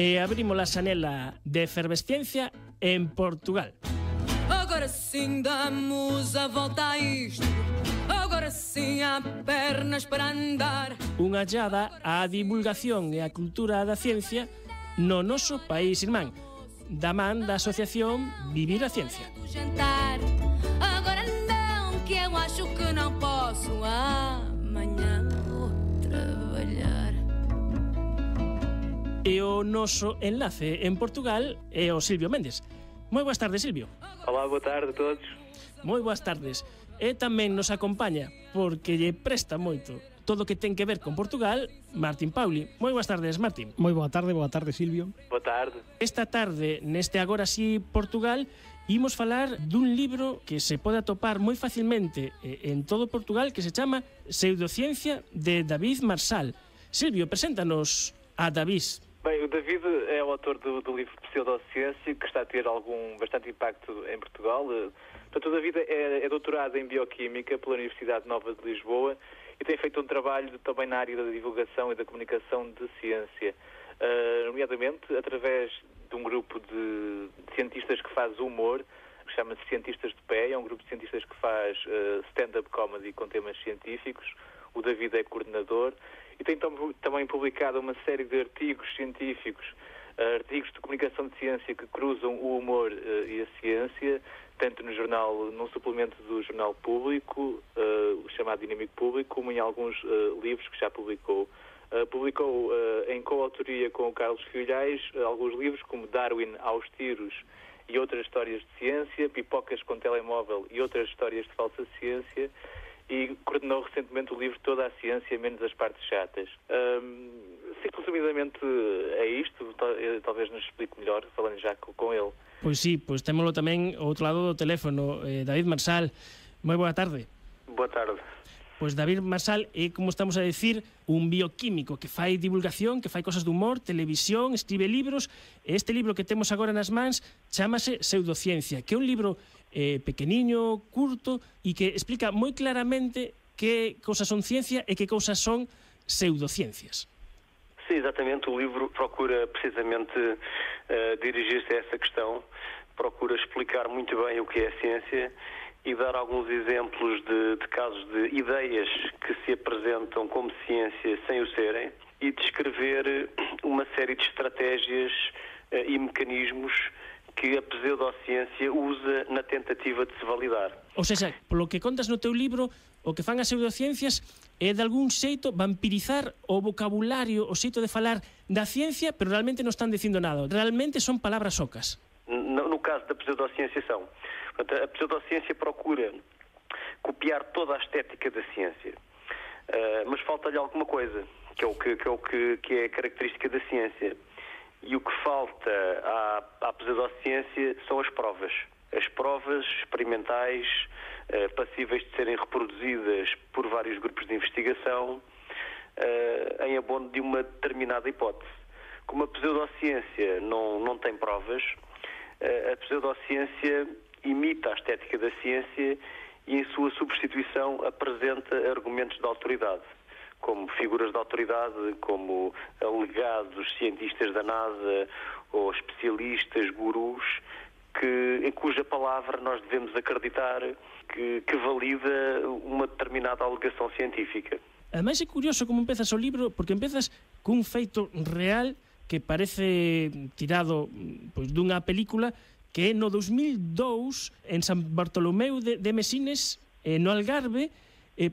E abrimos a xanela de efervesciencia en Portugal. Agora sim damos a volta a isto. Agora sim há pernas para andar. Unha allada á divulgación e á cultura da ciencia no noso país irmán, da man da asociación Vivir a Ciencia. Agora não, que eu acho que não posso. Amanhã vou trabalhar. E o noso enlace en Portugal é o Silvio Méndez. Moi boas tardes, Silvio. Olá, boa tarde a todos. Moi boas tardes. E tamén nos acompaña, porque lle presta moito todo o que ten que ver con Portugal, Martín Pauli. Moi boas tardes, Martín. Moi boa tarde, Silvio. Boa tarde. Esta tarde, neste Agora Si Portugal, imos falar dun libro que se pode atopar moi facilmente en todo Portugal, que se chama Pseudociencia, de David Marsal. Silvio, preséntanos a David. Bem, o David é o autor do livro Pseudociência, que está a ter bastante impacto em Portugal. Portanto, o David é doutorado em Bioquímica pela Universidade Nova de Lisboa e tem feito um trabalho também na área da divulgação e da comunicação de ciência, nomeadamente através de um grupo de cientistas que faz humor, que chama-se Cientistas de Pé. É um grupo de cientistas que faz stand-up comedy com temas científicos. O David é coordenador e tem também publicado uma série de artigos científicos, artigos de comunicação de ciência que cruzam o humor e a ciência, tanto num suplemento do Jornal Público, chamado Dinâmico Público, como em alguns livros que já publicou. Publicou em coautoria com o Carlos Filhais alguns livros como Darwin aos tiros e outras histórias de ciência, Pipocas com telemóvel e outras histórias de falsa ciência, e coordenou recentemente o livro Toda a Ciência, menos as partes chatas. Resumidamente é isto, talvez nos explique melhor, falando já com ele. Pois sí, pois témolo tamén ao outro lado do teléfono, David Marsal. Moi boa tarde. Boa tarde. Pois David Marsal é, como estamos a decir, un bioquímico que fai divulgación, que fai cosas de humor, televisión, escribe libros. Este libro que temos agora nas mans chámase Pseudociencia, que é un libro pequeniño, curto, e que explica moi claramente que cousas son ciencia e que cousas son pseudociencias. Sim, exatamente. O livro procura precisamente dirigir-se a essa questão, procura explicar muito bem o que é a ciência e dar alguns exemplos de casos de ideias que se apresentam como ciência sem o serem e descrever uma série de estratégias e mecanismos que a pseudociência usa na tentativa de se validar. Ou seja, polo que contas no teu libro, o que fan as pseudociencias é de algún xeito vampirizar o vocabulario, o xeito de falar da ciencia, pero realmente non están dicindo nada. Realmente son palabras ocas. No caso da pseudociência são. Portanto, a pseudociência procura copiar toda a estética da ciência, mas falta-lhe alguma coisa, que é a característica da ciência. E o que falta à pseudociência são as provas. As provas experimentais, passíveis de serem reproduzidas por vários grupos de investigação, em abono de uma determinada hipótese. Como a pseudociência não tem provas, a pseudociência imita a estética da ciência e, em sua substituição, apresenta argumentos de autoridade, como figuras de autoridade, como alegados cientistas da NASA ou especialistas, gurus, em cuja palavra nós devemos acreditar que valida uma determinada alegação científica. Ademais é curioso como empezas o libro, porque empezas cun feito real que parece tirado pois, dunha película que no 2002 en San Bartolomeu de Mesines, no Algarve,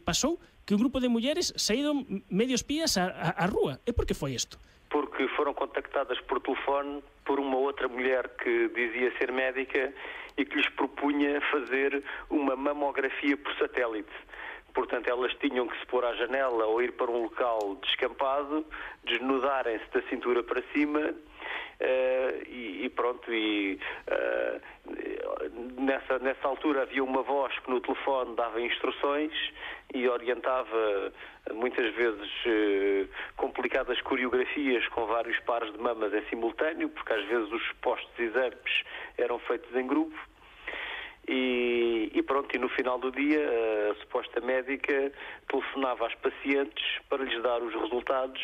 pasou que un grupo de mulleres saíron medio espías á rúa. E por que foi isto? Porque foram contactadas por telefone por uma outra mulher que dizia ser médica e que lhes propunha fazer uma mamografia por satélite. Portanto, elas tinham que se pôr à janela ou ir para um local descampado, desnudarem-se da cintura para cima nessa altura havia uma voz que no telefone dava instruções e orientava muitas vezes complicadas coreografias com vários pares de mamas em simultâneo, porque às vezes os supostos exames eram feitos em grupo. E no final do dia a suposta médica telefonava às pacientes para lhes dar os resultados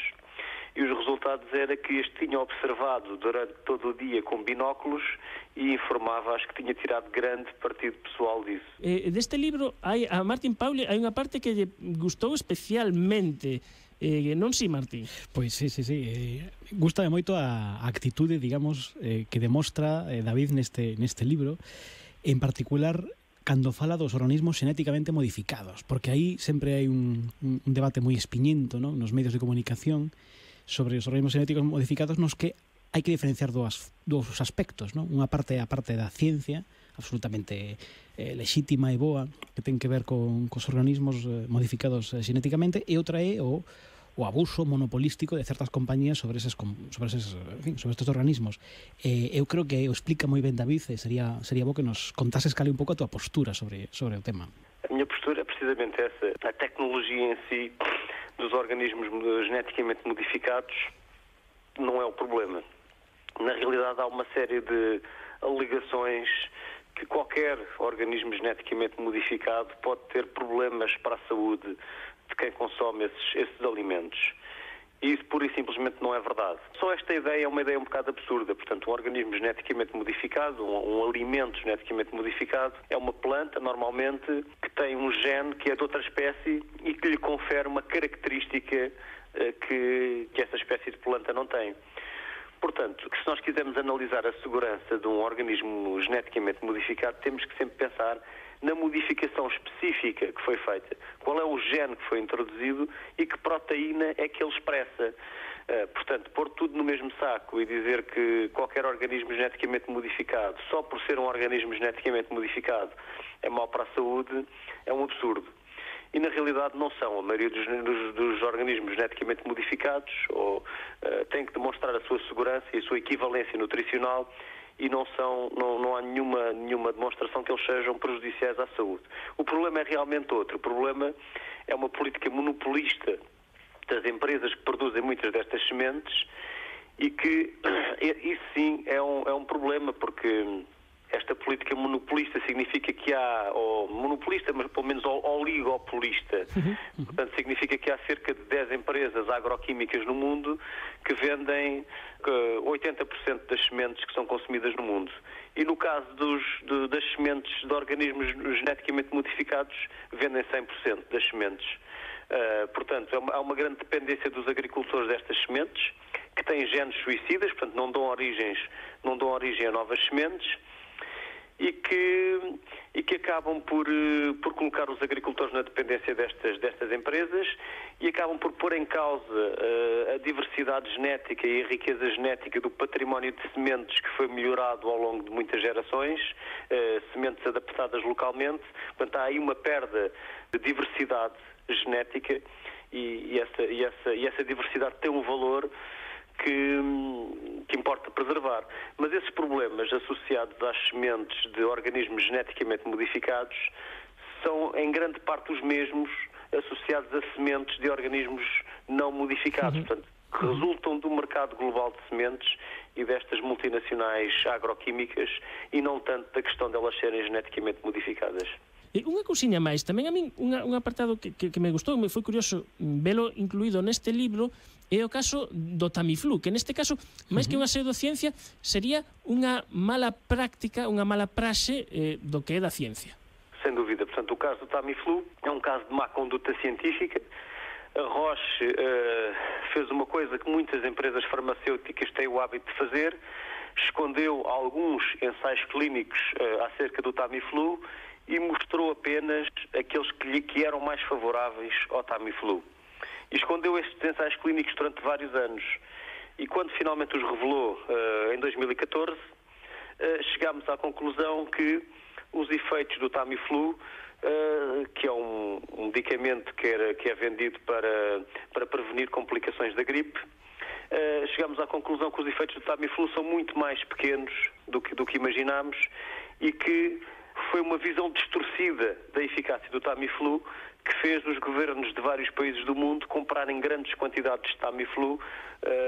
e os resultados era que este tinha observado durante todo o dia com binóculos e informava, acho que tinha tirado grande partido pessoal disso. Deste libro, a Martín Pauli hai unha parte que lle gustou especialmente. Non si, Martín? Pois sí. Gústame moito a actitude, digamos, que demostra David neste libro, en particular cando fala dos organismos xenéticamente modificados, porque aí sempre hai un debate moi espiñento, non, nos medios de comunicación sobre os organismos xenéticos modificados, nos que hai que diferenciar dous aspectos, non? Unha parte é a parte da ciencia, absolutamente lexítima e boa, que ten que ver cos organismos modificados xenéticamente, e outra é o abuso monopolístico de certas compañías sobre estes organismos. Eu creo que o explica moi ben David, e sería bo que nos contases cal é un pouco a tua postura sobre o tema. A minha postura é precisamente essa. A tecnologia em si dos organismos geneticamente modificados não é o problema. Na realidade, há uma série de alegações que qualquer organismo geneticamente modificado pode ter problemas para a saúde de quem consome esses alimentos. E isso pura e simplesmente não é verdade. Só esta ideia é uma ideia um bocado absurda. Portanto, um organismo geneticamente modificado, um alimento geneticamente modificado, é uma planta, normalmente, que tem um gene que é de outra espécie e que lhe confere uma característica que essa espécie de planta não tem. Portanto, se nós quisermos analisar a segurança de um organismo geneticamente modificado, temos que sempre pensar na modificação específica que foi feita. Qual é o gene que foi introduzido e que proteína é que ele expressa. Portanto, pôr tudo no mesmo saco e dizer que qualquer organismo geneticamente modificado, só por ser um organismo geneticamente modificado, é mau para a saúde, é um absurdo. E na realidade não são. A maioria dos organismos geneticamente modificados têm que demonstrar a sua segurança e a sua equivalência nutricional e não há nenhuma demonstração que eles sejam prejudiciais à saúde. O problema é realmente outro. O problema é uma política monopolista das empresas que produzem muitas destas sementes e que isso sim é um problema, porque esta política monopolista significa que há, ou monopolista, mas pelo menos oligopolista, portanto significa que há cerca de 10 empresas agroquímicas no mundo que vendem 80% das sementes que são consumidas no mundo. E no caso das sementes de organismos geneticamente modificados, vendem 100% das sementes. Portanto, há uma grande dependência dos agricultores destas sementes, que têm genes suicidas, portanto não dão origem a novas sementes, e que acabam por colocar os agricultores na dependência destas empresas e acabam por pôr em causa a diversidade genética e a riqueza genética do património de sementes que foi melhorado ao longo de muitas gerações, sementes adaptadas localmente. Portanto, há aí uma perda de diversidade genética e essa diversidade tem um valor que importa preservar. Mas esses problemas associados às sementes de organismos geneticamente modificados são em grande parte os mesmos associados a sementes de organismos não modificados, portanto, que resultam do mercado global de sementes e destas multinacionais agroquímicas e não tanto da questão de elas serem geneticamente modificadas. Unha cousiña máis, tamén a min un apartado que me gustou, me foi curioso velo incluído neste libro, é o caso do Tamiflu, que neste caso, máis que unha pseudociencia, sería unha mala práctica, unha mala praxe do que é da ciencia. Sem dúvida. Portanto, o caso do Tamiflu é um caso de má conduta científica. A Roche fez uma coisa que muitas empresas farmacêuticas têm o hábito de fazer, escondeu alguns ensaios clínicos acerca do Tamiflu e mostrou apenas aqueles que eram mais favoráveis ao Tamiflu. E escondeu estes ensaios clínicos durante vários anos. E quando finalmente os revelou em 2014, chegámos à conclusão que os efeitos do Tamiflu, que é um medicamento que é vendido para prevenir complicações da gripe, chegámos à conclusão que os efeitos do Tamiflu são muito mais pequenos do que imaginámos e que foi uma visão distorcida da eficácia do Tamiflu que fez os governos de vários países do mundo comprarem grandes quantidades de Tamiflu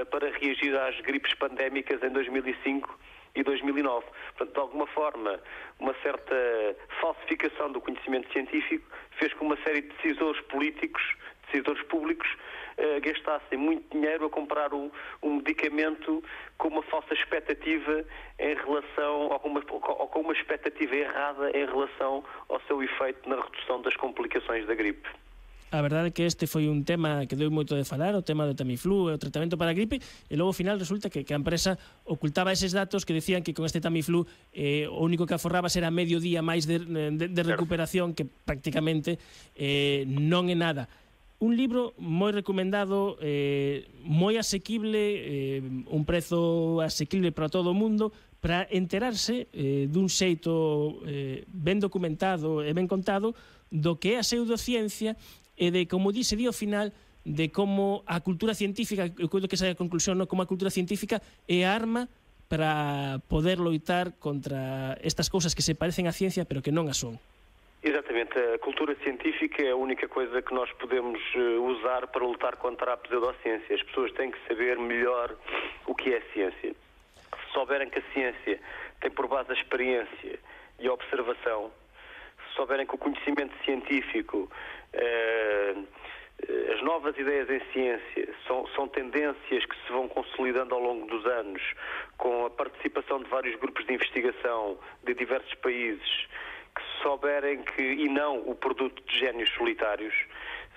para reagir às gripes pandémicas em 2005 e 2009. Portanto, de alguma forma, uma certa falsificação do conhecimento científico fez com que uma série de decisores políticos decisores públicos gastassem muito dinheiro a comprar um medicamento com uma falsa expectativa em relação, ou com uma expectativa errada em relação ao seu efeito na redução das complicações da gripe. A verdade é que este foi un tema que deu moito de falar, o tema do Tamiflu, o tratamento para a gripe, e logo ao final resulta que a empresa ocultaba eses datos que decían que con este Tamiflu o único que aforraba era medio día máis de recuperación, que prácticamente non é nada. Un libro moi recomendado, moi asequible, un prezo asequible para todo o mundo, para enterarse dun xeito ben documentado e ben contado do que é a pseudociencia e de, como dice ao final, de como a cultura científica, eu creo que esa é a conclusión, como a cultura científica é a arma para poder loitar contra estas cousas que se parecen á ciencia pero que non a son. Exatamente, a cultura científica é a única coisa que nós podemos usar para lutar contra a pseudociência. As pessoas têm que saber melhor o que é a ciência. Se souberem que a ciência tem por base a experiência e a observação, se souberem que o conhecimento científico, as novas ideias em ciência são tendências que se vão consolidando ao longo dos anos, com a participação de vários grupos de investigação de diversos países, que se souberem que, e não o produto de génios solitários,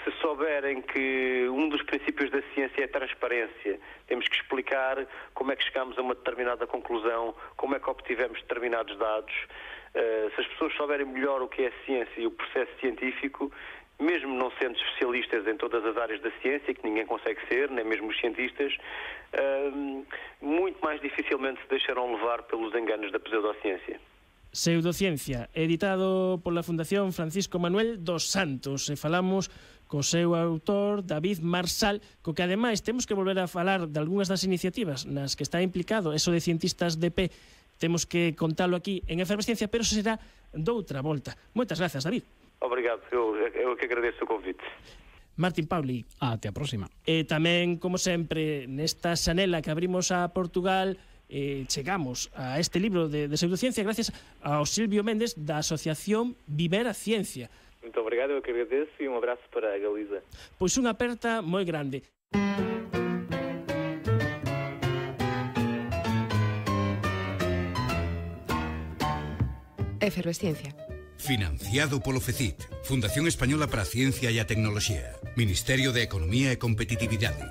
se souberem que um dos princípios da ciência é a transparência, temos que explicar como é que chegamos a uma determinada conclusão, como é que obtivemos determinados dados. Se as pessoas souberem melhor o que é a ciência e o processo científico, mesmo não sendo especialistas em todas as áreas da ciência, que ninguém consegue ser, nem mesmo os cientistas, muito mais dificilmente se deixarão levar pelos enganos da pseudociência. Pseudociencia, editado pola Fundación Francisco Manuel dos Santos, e falamos co seu autor David Marsal, co que ademais temos que volver a falar de algunhas das iniciativas nas que está implicado, eso de cientistas de pé, temos que contalo aquí en Efervesciencia, pero eso será doutra volta. Moitas grazas, David. Obrigado, eu que agradeço o convite. Martín Pauli. Até a próxima. E tamén, como sempre, nesta xanela que abrimos a Portugal, chegamos a este libro de pseudociencia gracias ao Silvio Méndez da Asociación Viver a Ciencia. Muito obrigado, eu que agradeço, e un abrazo para a Galiza. Pois unha aperta moi grande. Efervesciencia. Financiado polo FECIT, Fundación Española para a Ciencia e a Tecnoloxía, Ministerio de Economía e Competitividade.